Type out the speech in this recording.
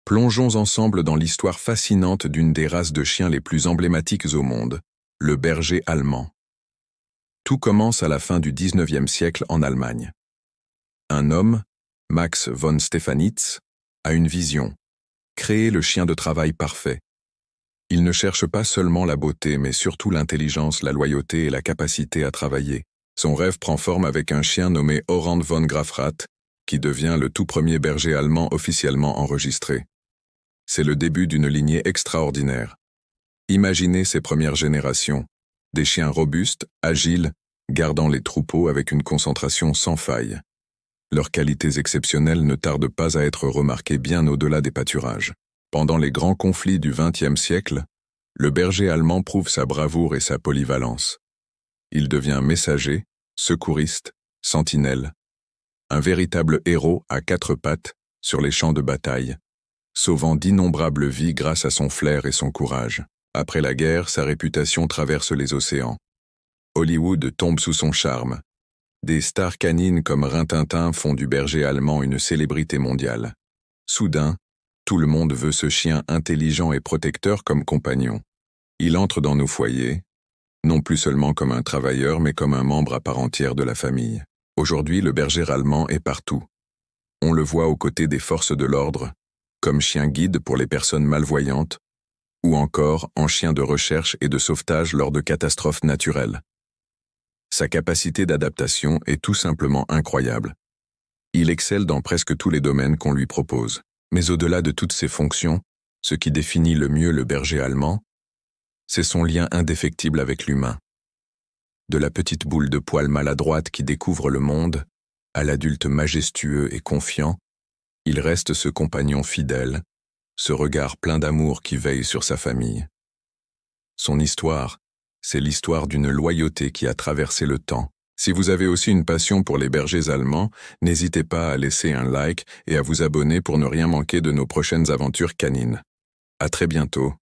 Plongeons ensemble dans l'histoire fascinante d'une des races de chiens les plus emblématiques au monde, le berger allemand. Tout commence à la fin du XIXe siècle en Allemagne. Un homme, Max von Stephanitz, a une vision, créer le chien de travail parfait. Il ne cherche pas seulement la beauté, mais surtout l'intelligence, la loyauté et la capacité à travailler. Son rêve prend forme avec un chien nommé Orand von Grafrath, qui devient le tout premier berger allemand officiellement enregistré. C'est le début d'une lignée extraordinaire. Imaginez ces premières générations, des chiens robustes, agiles, gardant les troupeaux avec une concentration sans faille. Leurs qualités exceptionnelles ne tardent pas à être remarquées bien au-delà des pâturages. Pendant les grands conflits du XXe siècle, le berger allemand prouve sa bravoure et sa polyvalence. Il devient messager, secouriste, sentinelle, un véritable héros à quatre pattes sur les champs de bataille, sauvant d'innombrables vies grâce à son flair et son courage. Après la guerre, sa réputation traverse les océans. Hollywood tombe sous son charme. Des stars canines comme Rintintin font du berger allemand une célébrité mondiale. Soudain, tout le monde veut ce chien intelligent et protecteur comme compagnon. Il entre dans nos foyers, non plus seulement comme un travailleur, mais comme un membre à part entière de la famille. Aujourd'hui, le berger allemand est partout. On le voit aux côtés des forces de l'ordre, comme chien guide pour les personnes malvoyantes, ou encore en chien de recherche et de sauvetage lors de catastrophes naturelles. Sa capacité d'adaptation est tout simplement incroyable. Il excelle dans presque tous les domaines qu'on lui propose. Mais au-delà de toutes ses fonctions, ce qui définit le mieux le berger allemand, c'est son lien indéfectible avec l'humain. De la petite boule de poil maladroite qui découvre le monde, à l'adulte majestueux et confiant, il reste ce compagnon fidèle, ce regard plein d'amour qui veille sur sa famille. Son histoire, c'est l'histoire d'une loyauté qui a traversé le temps. Si vous avez aussi une passion pour les bergers allemands, n'hésitez pas à laisser un like et à vous abonner pour ne rien manquer de nos prochaines aventures canines. À très bientôt.